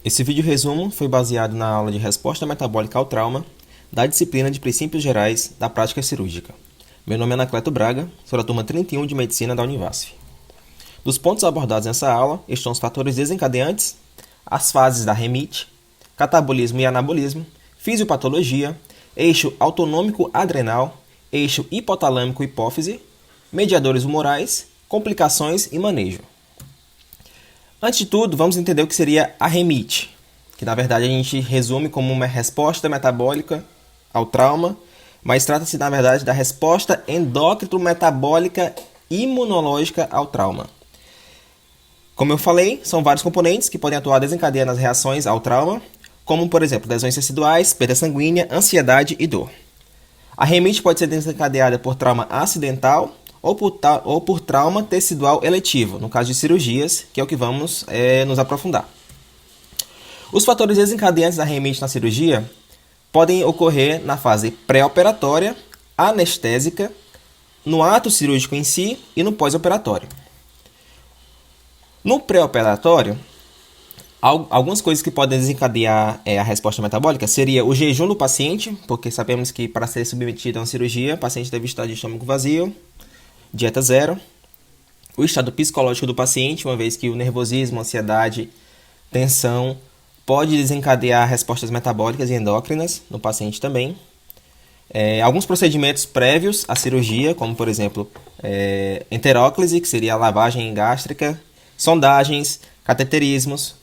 Esse vídeo resumo foi baseado na aula de resposta metabólica ao trauma da disciplina de princípios gerais da prática cirúrgica. Meu nome é Anacleto Braga, sou da turma 31 de Medicina da Univasf. Dos pontos abordados nessa aula estão os fatores desencadeantes, as fases da REMIT, catabolismo e anabolismo, fisiopatologia, eixo autonômico adrenal, eixo hipotalâmico-hipófise, mediadores humorais, complicações e manejo. Antes de tudo, vamos entender o que seria a REMIT, que na verdade a gente resume como uma resposta metabólica ao trauma, mas trata-se na verdade da resposta endócrino-metabólica imunológica ao trauma. Como eu falei, são vários componentes que podem atuar desencadeando as reações ao trauma, como por exemplo lesões teciduais, perda sanguínea, ansiedade e dor. A REMIT pode ser desencadeada por trauma acidental ou por trauma tecidual eletivo, no caso de cirurgias, que é o que vamos nos aprofundar. Os fatores desencadeantes da REMIT na cirurgia podem ocorrer na fase pré-operatória, anestésica, no ato cirúrgico em si e no pós-operatório. No pré-operatório, algumas coisas que podem desencadear a resposta metabólica seria o jejum do paciente, porque sabemos que para ser submetido a uma cirurgia, o paciente deve estar de estômago vazio, dieta zero. O estado psicológico do paciente, uma vez que o nervosismo, ansiedade, tensão pode desencadear respostas metabólicas e endócrinas no paciente também. Alguns procedimentos prévios à cirurgia, como por exemplo enteróclise, que seria a lavagem gástrica, sondagens, cateterismos.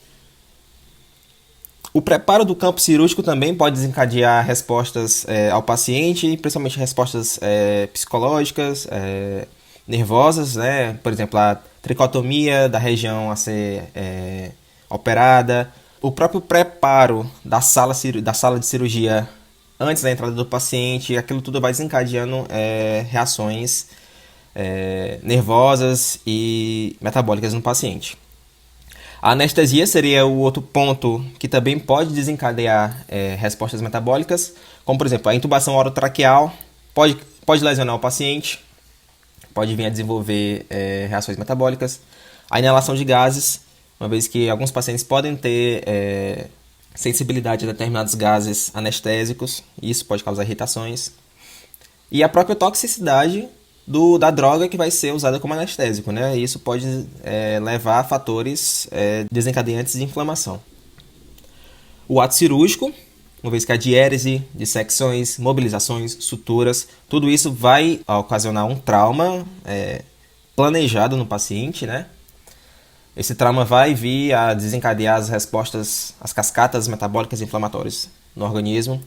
O preparo do campo cirúrgico também pode desencadear respostas ao paciente, principalmente respostas psicológicas, nervosas, né? Por exemplo, a tricotomia da região a ser operada, o próprio preparo da sala de cirurgia antes da entrada do paciente, aquilo tudo vai desencadeando reações nervosas e metabólicas no paciente. A anestesia seria o outro ponto que também pode desencadear respostas metabólicas, como por exemplo a intubação orotraqueal pode lesionar o paciente, pode vir a desenvolver reações metabólicas. A inalação de gases, uma vez que alguns pacientes podem ter sensibilidade a determinados gases anestésicos, e isso pode causar irritações. E a própria toxicidade da droga que vai ser usada como anestésico, né? Isso pode levar a fatores desencadeantes de inflamação. O ato cirúrgico, uma vez que a diérese, dissecções, mobilizações, suturas, tudo isso vai ocasionar um trauma planejado no paciente, né? Esse trauma vai vir a desencadear as respostas, as cascatas metabólicas e inflamatórias no organismo.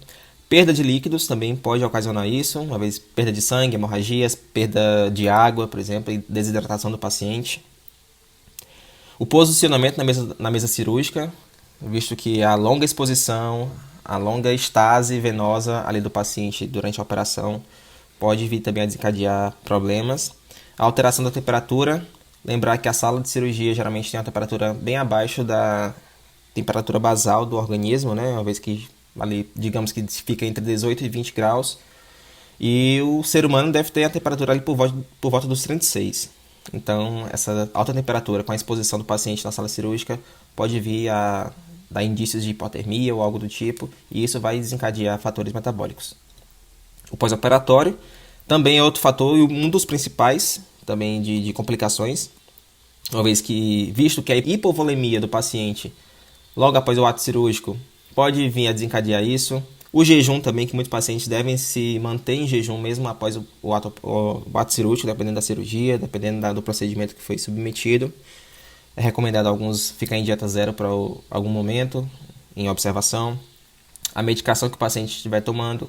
Perda de líquidos também pode ocasionar isso, uma vez perda de sangue, hemorragias, perda de água, por exemplo, e desidratação do paciente. O posicionamento na mesa cirúrgica, visto que a longa exposição, a longa estase venosa ali do paciente durante a operação pode vir também a desencadear problemas. A alteração da temperatura, lembrar que a sala de cirurgia geralmente tem uma temperatura bem abaixo da temperatura basal do organismo, né? Uma vez que ali, digamos que fica entre 18 e 20 graus, e o ser humano deve ter a temperatura ali por volta dos 36. Então, essa alta temperatura com a exposição do paciente na sala cirúrgica pode vir a dar indícios de hipotermia ou algo do tipo, e isso vai desencadear fatores metabólicos. O pós-operatório também é outro fator e um dos principais também de complicações, uma vez que, visto que a hipovolemia do paciente logo após o ato cirúrgico pode vir a desencadear isso. O jejum também, que muitos pacientes devem se manter em jejum mesmo após o ato cirúrgico, dependendo da cirurgia, dependendo do procedimento que foi submetido. É recomendado alguns ficar em dieta zero por algum momento, em observação. A medicação que o paciente estiver tomando,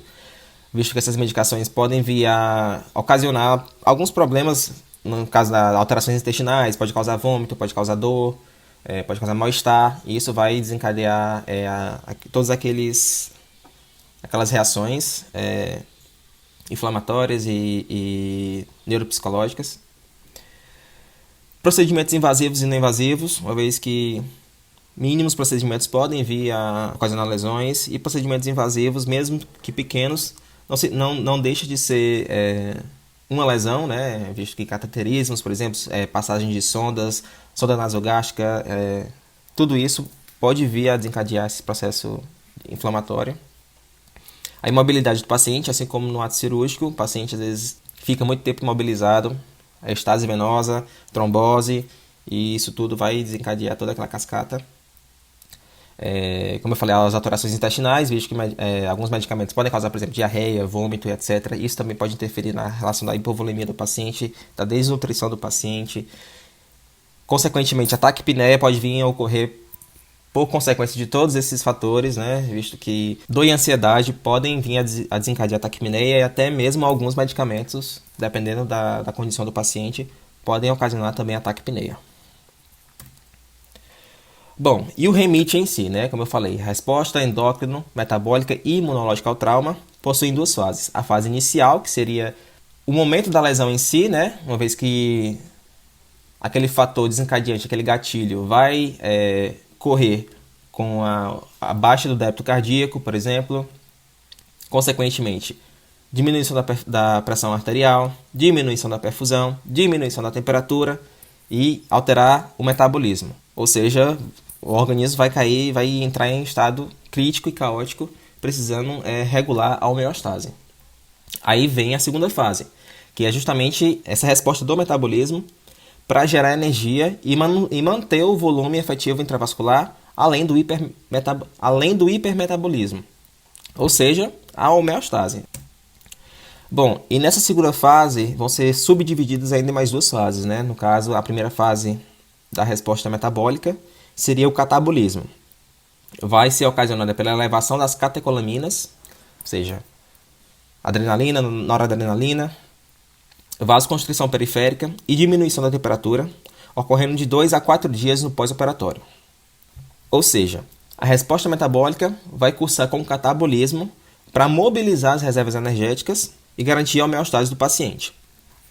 visto que essas medicações podem vir a ocasionar alguns problemas, no caso das alterações intestinais, pode causar vômito, pode causar dor, pode causar mal-estar, e isso vai desencadear todas aquelas reações inflamatórias e neuropsicológicas. Procedimentos invasivos e não invasivos, uma vez que mínimos procedimentos podem vir a ocasionar lesões, e procedimentos invasivos, mesmo que pequenos, não deixa de ser uma lesão, né? Visto que cateterismos, por exemplo, passagem de sondas, sonda nasogástrica, tudo isso pode vir a desencadear esse processo inflamatório. A imobilidade do paciente, assim como no ato cirúrgico, o paciente às vezes fica muito tempo imobilizado, a estase venosa, trombose, e isso tudo vai desencadear toda aquela cascata. Como eu falei, as alterações intestinais, visto que alguns medicamentos podem causar, por exemplo, diarreia, vômito, etc. Isso também pode interferir na relação da hipovolemia do paciente, da desnutrição do paciente. Consequentemente, a taquipneia pode vir a ocorrer por consequência de todos esses fatores, né? Visto que dor e ansiedade podem vir a desencadear a taquipneia e até mesmo alguns medicamentos, dependendo da condição do paciente, podem ocasionar também a taquipneia. Bom, e o REMIT em si, né? Como eu falei, resposta endócrino, metabólica e imunológica ao trauma possuem duas fases. A fase inicial, que seria o momento da lesão em si, né? Uma vez que aquele fator desencadeante, aquele gatilho, vai correr com a baixa do débito cardíaco, por exemplo. Consequentemente, diminuição da pressão arterial, diminuição da perfusão, diminuição da temperatura e alterar o metabolismo. Ou seja, o organismo vai entrar em estado crítico e caótico, precisando regular a homeostase. Aí vem a segunda fase, que é justamente essa resposta do metabolismo para gerar energia e manter o volume efetivo intravascular além do hipermetabolismo, ou seja, a homeostase. Bom, e nessa segunda fase vão ser subdivididas ainda em mais duas fases, né? No caso, a primeira fase da resposta metabólica seria o catabolismo. Vai ser ocasionada pela elevação das catecolaminas, ou seja, adrenalina, noradrenalina, vasoconstrição periférica e diminuição da temperatura, ocorrendo de 2 a 4 dias no pós-operatório. Ou seja, a resposta metabólica vai cursar com o catabolismo para mobilizar as reservas energéticas e garantir a homeostase do paciente.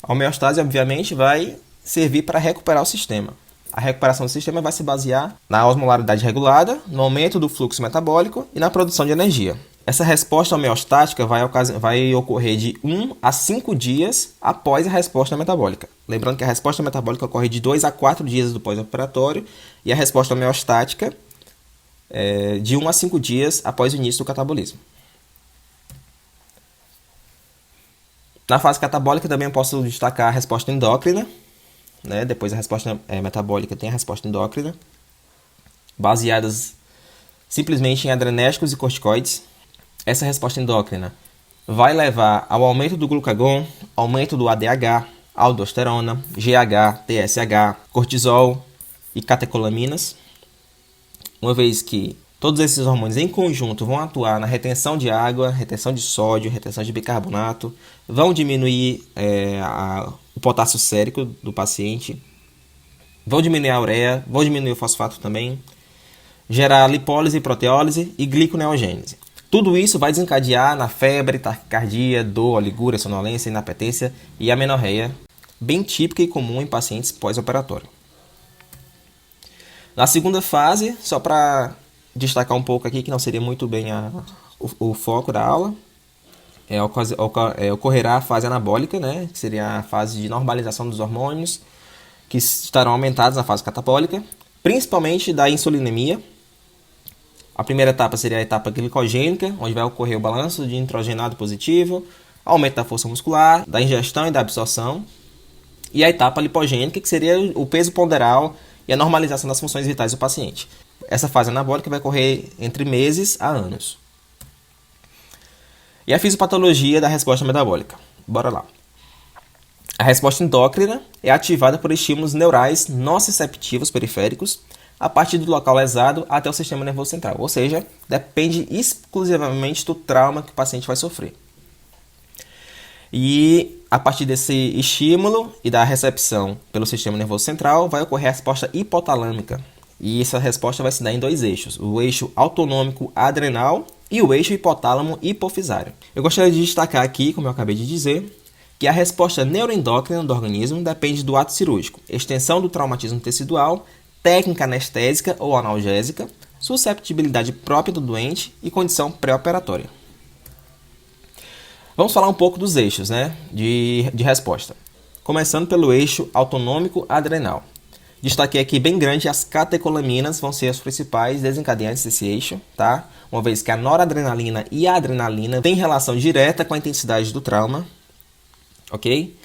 A homeostase, obviamente, vai servir para recuperar o sistema. A recuperação do sistema vai se basear na osmolaridade regulada, no aumento do fluxo metabólico e na produção de energia. Essa resposta homeostática vai ocorrer de 1 a 5 dias após a resposta metabólica. Lembrando que a resposta metabólica ocorre de 2 a 4 dias do pós-operatório e a resposta homeostática de 1 a 5 dias após o início do catabolismo. Na fase catabólica também eu posso destacar a resposta endócrina, né? Depois da resposta metabólica tem a resposta endócrina, baseadas simplesmente em adrenérgicos e corticoides. Essa resposta endócrina vai levar ao aumento do glucagon, aumento do ADH, aldosterona, GH, TSH, cortisol e catecolaminas, uma vez que todos esses hormônios em conjunto vão atuar na retenção de água, retenção de sódio, retenção de bicarbonato, vão diminuir o potássio sérico do paciente, vão diminuir a ureia, vão diminuir o fosfato também, gerar lipólise, proteólise e gliconeogênese. Tudo isso vai desencadear na febre, taquicardia, dor, oligúria, sonolência, inapetência e amenorreia, bem típica e comum em pacientes pós-operatório. Na segunda fase, só para destacar um pouco aqui, que não seria muito bem o foco da aula, ocorrerá a fase anabólica, né, que seria a fase de normalização dos hormônios, que estarão aumentados na fase catabólica, principalmente da insulinemia. A primeira etapa seria a etapa glicogênica, onde vai ocorrer o balanço de nitrogenado positivo, aumento da força muscular, da ingestão e da absorção. E a etapa lipogênica, que seria o peso ponderal e a normalização das funções vitais do paciente. Essa fase anabólica vai ocorrer entre meses a anos. E a fisiopatologia da resposta metabólica. Bora lá. A resposta endócrina é ativada por estímulos neurais nociceptivos periféricos a partir do local lesado até o sistema nervoso central. Ou seja, depende exclusivamente do trauma que o paciente vai sofrer. E a partir desse estímulo e da recepção pelo sistema nervoso central vai ocorrer a resposta hipotalâmica. E essa resposta vai se dar em dois eixos, o eixo autonômico adrenal e o eixo hipotálamo hipofisário. Eu gostaria de destacar aqui, como eu acabei de dizer, que a resposta neuroendócrina do organismo depende do ato cirúrgico, extensão do traumatismo tecidual, técnica anestésica ou analgésica, susceptibilidade própria do doente e condição pré-operatória. Vamos falar um pouco dos eixos, né, de resposta. Começando pelo eixo autonômico adrenal. Destaquei aqui bem grande, as catecolaminas vão ser os principais desencadeantes desse eixo, tá? Uma vez que a noradrenalina e a adrenalina têm relação direta com a intensidade do trauma, ok?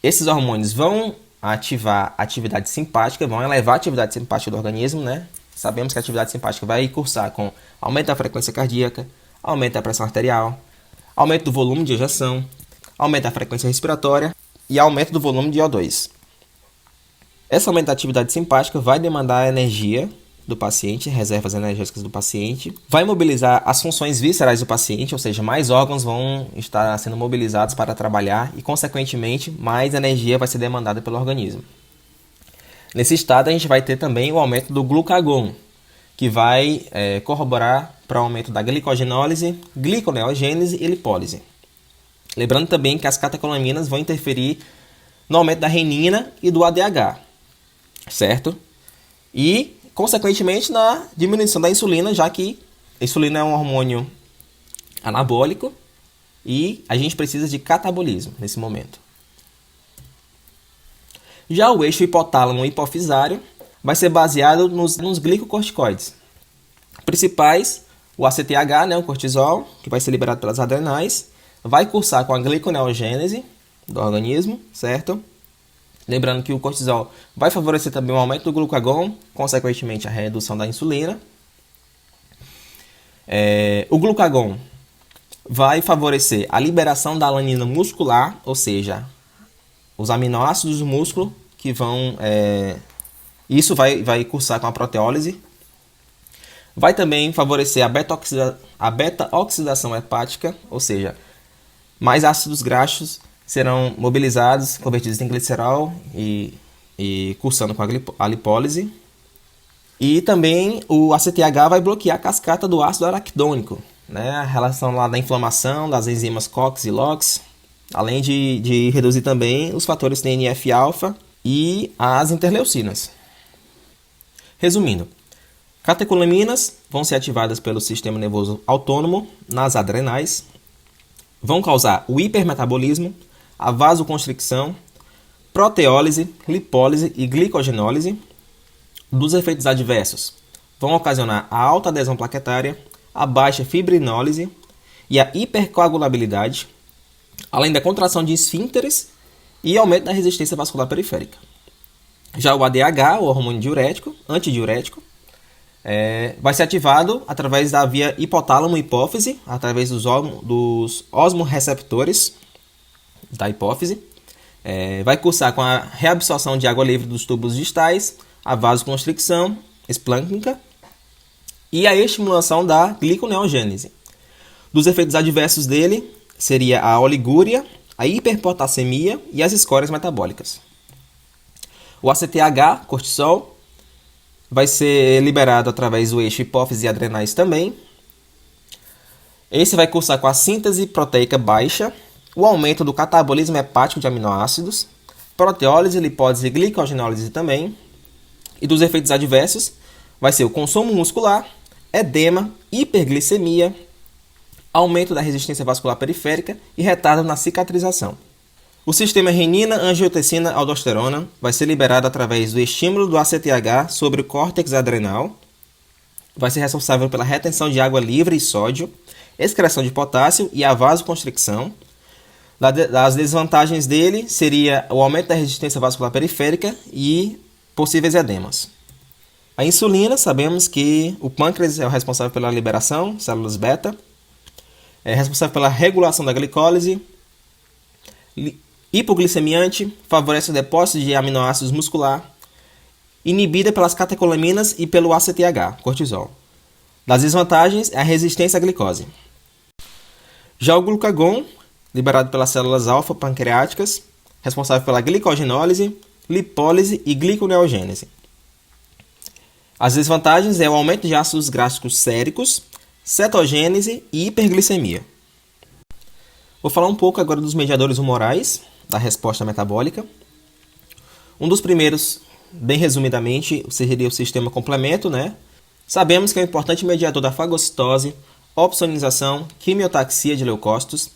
Esses hormônios vão ativar a atividade simpática, vão elevar a atividade simpática do organismo, né? Sabemos que a atividade simpática vai cursar com aumento da frequência cardíaca, aumento da pressão arterial, aumento do volume de ejeção, aumento da frequência respiratória e aumento do volume de O2. Esse aumento da atividade simpática vai demandar a energia do paciente, reservas energéticas do paciente, vai mobilizar as funções viscerais do paciente, ou seja, mais órgãos vão estar sendo mobilizados para trabalhar e, consequentemente, mais energia vai ser demandada pelo organismo. Nesse estado, a gente vai ter também o aumento do glucagon, que vai corroborar para o aumento da glicogenólise, gliconeogênese e lipólise. Lembrando também que as catecolaminas vão interferir no aumento da renina e do ADH, certo? E, consequentemente, na diminuição da insulina, já que a insulina é um hormônio anabólico e a gente precisa de catabolismo nesse momento. Já o eixo hipotálamo hipofisário vai ser baseado nos glicocorticoides. Principais, o ACTH, né, o cortisol, que vai ser liberado pelas adrenais, vai cursar com a gliconeogênese do organismo, certo? Lembrando que o cortisol vai favorecer também o aumento do glucagon, consequentemente a redução da insulina. O glucagon vai favorecer a liberação da alanina muscular, ou seja, os aminoácidos do músculo que vão... isso vai cursar com a proteólise. Vai também favorecer a beta-oxidação hepática, ou seja, mais ácidos graxos serão mobilizados, convertidos em glicerol e cursando com a lipólise. E também o ACTH vai bloquear a cascata do ácido araquidônico, né? A relação lá da inflamação das enzimas COX e LOX, além de reduzir também os fatores TNF-alfa e as interleucinas. Resumindo, catecolaminas vão ser ativadas pelo sistema nervoso autônomo nas adrenais, vão causar o hipermetabolismo, a vasoconstricção, proteólise, lipólise e glicogenólise. Dos efeitos adversos vão ocasionar a alta adesão plaquetária, a baixa fibrinólise e a hipercoagulabilidade, além da contração de esfíncteres e aumento da resistência vascular periférica. Já o ADH, o hormônio diurético, antidiurético, vai ser ativado através da via hipotálamo-hipófise, através dos osmoreceptores da hipófise. Vai cursar com a reabsorção de água livre dos tubos distais, a vasoconstricção esplâncnica e a estimulação da gliconeogênese. Dos efeitos adversos dele seria a oligúria, a hiperpotassemia e as escórias metabólicas. O ACTH, cortisol, vai ser liberado através do eixo hipófise e adrenais também. Esse vai cursar com a síntese proteica baixa, o aumento do catabolismo hepático de aminoácidos, proteólise, lipólise e glicogenólise também. E dos efeitos adversos vai ser o consumo muscular, edema, hiperglicemia, aumento da resistência vascular periférica e retardo na cicatrização. O sistema renina, angiotensina, aldosterona vai ser liberado através do estímulo do ACTH sobre o córtex adrenal. Vai ser responsável pela retenção de água livre e sódio, excreção de potássio e a vasoconstricção. As desvantagens dele seria o aumento da resistência vascular periférica e possíveis edemas. A insulina, sabemos que o pâncreas é o responsável pela liberação, células beta, é responsável pela regulação da glicólise, hipoglicemiante, favorece o depósito de aminoácidos muscular, inibida pelas catecolaminas e pelo ACTH, cortisol. Das desvantagens é a resistência à glicose. Já o glucagon, liberado pelas células alfa pancreáticas, responsável pela glicogenólise, lipólise e gliconeogênese. As desvantagens é o aumento de ácidos graxos séricos, cetogênese e hiperglicemia. Vou falar um pouco agora dos mediadores humorais da resposta metabólica. Um dos primeiros, bem resumidamente, seria o sistema complemento, né? Sabemos que é um importante mediador da fagocitose, opsonização, quimiotaxia de leucócitos,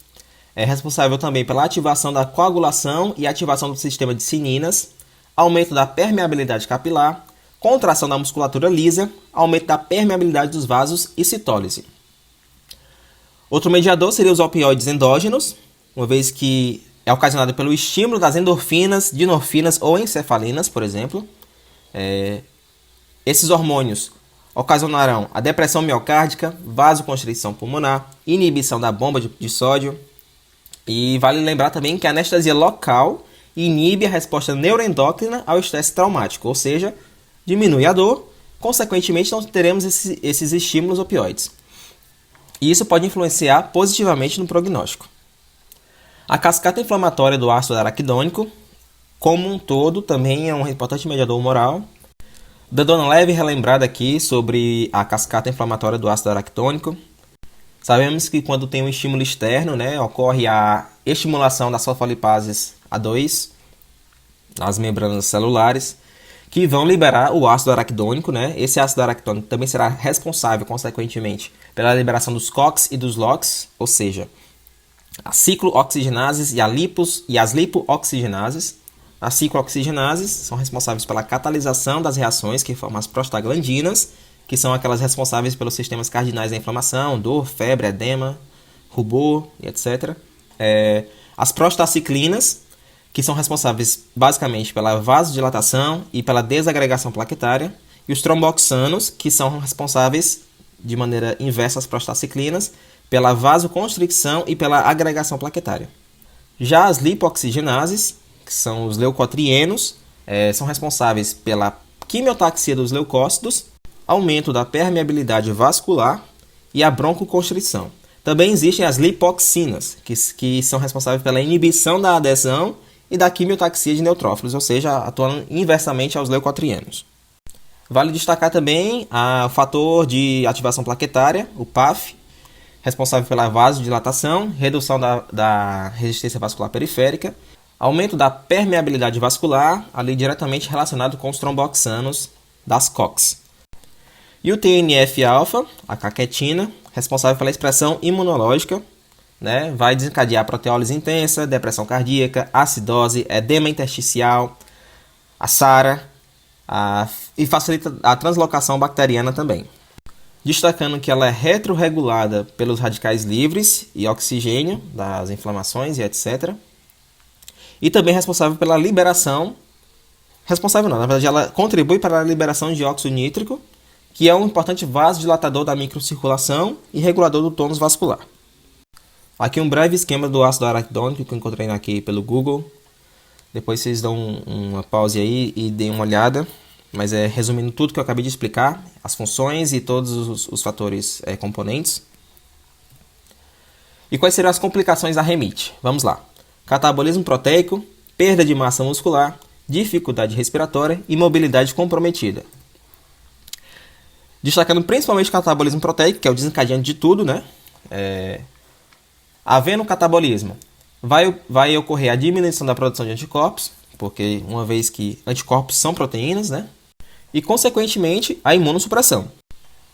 É responsável também pela ativação da coagulação e ativação do sistema de cininas, aumento da permeabilidade capilar, contração da musculatura lisa, aumento da permeabilidade dos vasos e citólise. Outro mediador seria os opioides endógenos, uma vez que é ocasionado pelo estímulo das endorfinas, dinorfinas ou encefalinas, por exemplo. Esses hormônios ocasionarão a depressão miocárdica, vasoconstrição pulmonar, inibição da bomba de sódio. E vale lembrar também que a anestesia local inibe a resposta neuroendócrina ao estresse traumático, ou seja, diminui a dor, consequentemente não teremos esses estímulos opioides. E isso pode influenciar positivamente no prognóstico. A cascata inflamatória do ácido araquidônico, como um todo, também é um importante mediador humoral. Dando uma leve relembrada aqui sobre a cascata inflamatória do ácido araquidônico. Sabemos que quando tem um estímulo externo, ocorre a estimulação das fosfolipases A2 nas membranas celulares, que vão liberar o ácido araquidônico. Esse ácido araquidônico também será responsável, consequentemente, pela liberação dos COX e dos LOX, ou seja, as ciclooxigenases e as lipooxigenases. As ciclooxigenases são responsáveis pela catalisação das reações que formam as prostaglandinas, que são aquelas responsáveis pelos sistemas cardinais da inflamação, dor, febre, edema, rubor e etc. As prostaciclinas, que são responsáveis basicamente pela vasodilatação e pela desagregação plaquetária, e os tromboxanos, que são responsáveis de maneira inversa às prostaciclinas, pela vasoconstricção e pela agregação plaquetária. Já as lipoxigenases, que são os leucotrienos, são responsáveis pela quimiotaxia dos leucócitos, aumento da permeabilidade vascular e a broncoconstrição. Também existem as lipoxinas, que são responsáveis pela inibição da adesão e da quimiotaxia de neutrófilos, ou seja, atuando inversamente aos leucotrienos. Vale destacar também o fator de ativação plaquetária, o PAF, responsável pela vasodilatação, redução da resistência vascular periférica, aumento da permeabilidade vascular, ali diretamente relacionado com os tromboxanos das COX. E o TNF-alfa, a caquetina, responsável pela expressão imunológica, vai desencadear proteólise intensa, depressão cardíaca, acidose, edema intersticial, a SARA, e facilita a translocação bacteriana também. Destacando que ela é retroregulada pelos radicais livres e oxigênio das inflamações e etc. E também responsável pela liberação... Responsável não, na verdade ela contribui para a liberação de dióxido nítrico, que é um importante vasodilatador da microcirculação e regulador do tônus vascular. Aqui um breve esquema do ácido araquidônico que eu encontrei aqui pelo Google. Depois vocês dão uma pause aí e deem uma olhada. Mas resumindo tudo que eu acabei de explicar, as funções e todos os fatores componentes. E quais serão as complicações da remite? Vamos lá. Catabolismo proteico, perda de massa muscular, dificuldade respiratória e mobilidade comprometida. Destacando principalmente o catabolismo proteico, que é o desencadeante de tudo, Havendo catabolismo, vai ocorrer a diminuição da produção de anticorpos, porque uma vez que anticorpos são proteínas, e consequentemente a imunossupressão.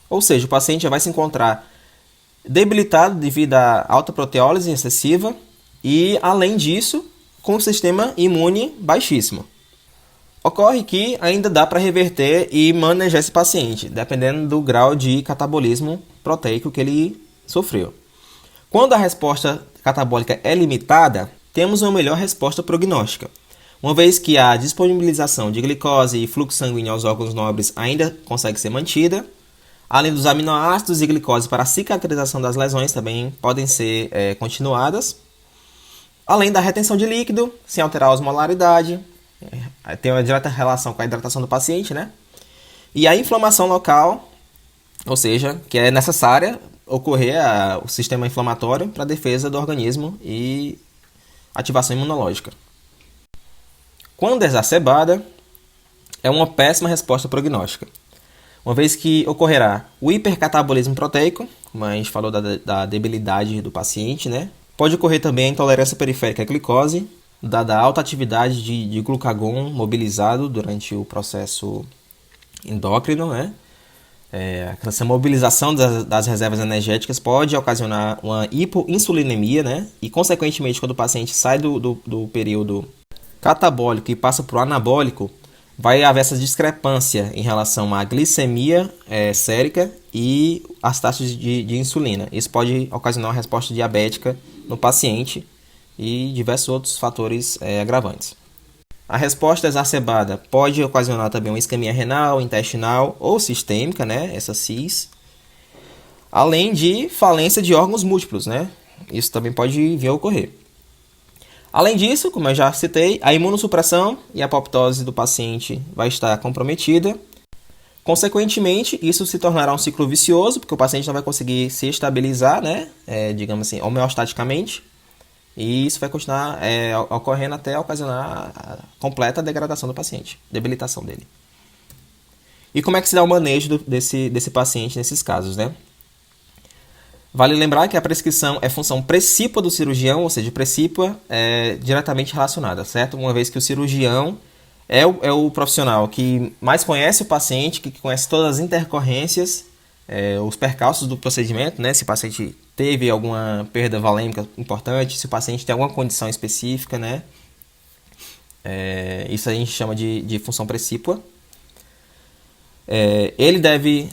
Ou seja, o paciente já vai se encontrar debilitado devido à alta proteólise excessiva e, além disso, com o sistema imune baixíssimo. Ocorre que ainda dá para reverter e manejar esse paciente, dependendo do grau de catabolismo proteico que ele sofreu. Quando a resposta catabólica é limitada, temos uma melhor resposta prognóstica, uma vez que a disponibilização de glicose e fluxo sanguíneo aos órgãos nobres ainda consegue ser mantida, além dos aminoácidos e glicose para a cicatrização das lesões também podem ser continuadas, além da retenção de líquido, sem alterar a osmolaridade, tem uma direta relação com a hidratação do paciente, e a inflamação local, ou seja, que é necessária ocorrer o sistema inflamatório para a defesa do organismo e ativação imunológica. Quando exacerbada, é uma péssima resposta prognóstica, uma vez que ocorrerá o hipercatabolismo proteico, como a gente falou da debilidade do paciente, Pode ocorrer também a intolerância periférica à glicose, dada a alta atividade de glucagon mobilizado durante o processo endócrino, Essa mobilização das reservas energéticas pode ocasionar uma hipoinsulinemia, né? E, consequentemente, quando o paciente sai do período catabólico e passa para o anabólico, vai haver essa discrepância em relação à glicemia sérica e as taxas de insulina. Isso pode ocasionar uma resposta diabética no paciente e diversos outros fatores agravantes. A resposta exacerbada pode ocasionar também uma isquemia renal, intestinal ou sistêmica, né? Essa CIS. Além de falência de órgãos múltiplos, né? Isso também pode vir a ocorrer. Além disso, como eu já citei, a imunossupressão e a apoptose do paciente vai estar comprometida. Consequentemente, isso se tornará um ciclo vicioso, porque o paciente não vai conseguir se estabilizar, né? Digamos assim, homeostaticamente. E isso vai continuar ocorrendo até ocasionar a completa degradação do paciente, debilitação dele. E como é que se dá o manejo desse paciente nesses casos, né? Vale lembrar que a prescrição é função precípua do cirurgião, ou seja, precípua é diretamente relacionada, certo? Uma vez que o cirurgião é o profissional que mais conhece o paciente, que conhece todas as intercorrências, os percalços do procedimento, né? Se o paciente teve alguma perda valêmica importante, se o paciente tem alguma condição específica, né? Isso a gente chama de função precípua.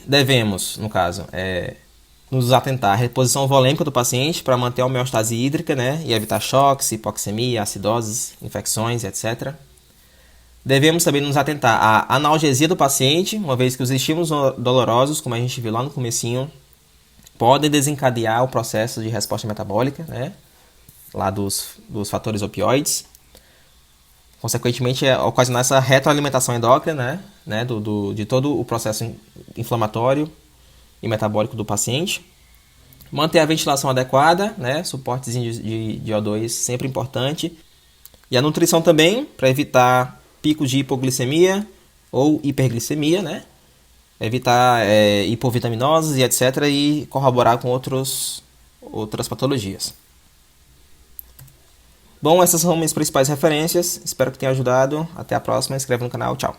Devemos, no caso, nos atentar à reposição volêmica do paciente para manter a homeostase hídrica, né? E evitar choques, hipoxemia, acidoses, infecções, etc. Devemos também nos atentar à analgesia do paciente, uma vez que os estímulos dolorosos, como a gente viu lá no comecinho, podem desencadear o processo de resposta metabólica, né? Lá dos fatores opioides. Consequentemente, ocasionar essa retroalimentação endócrina, né? De todo o processo inflamatório e metabólico do paciente. Manter a ventilação adequada, né? Suportezinho de O2 sempre importante. E a nutrição também, para evitar picos de hipoglicemia ou hiperglicemia, né? Evitar hipovitaminoses e etc. E corroborar com outras patologias. Bom, essas são minhas principais referências. Espero que tenha ajudado. Até a próxima. Inscreva no canal. Tchau.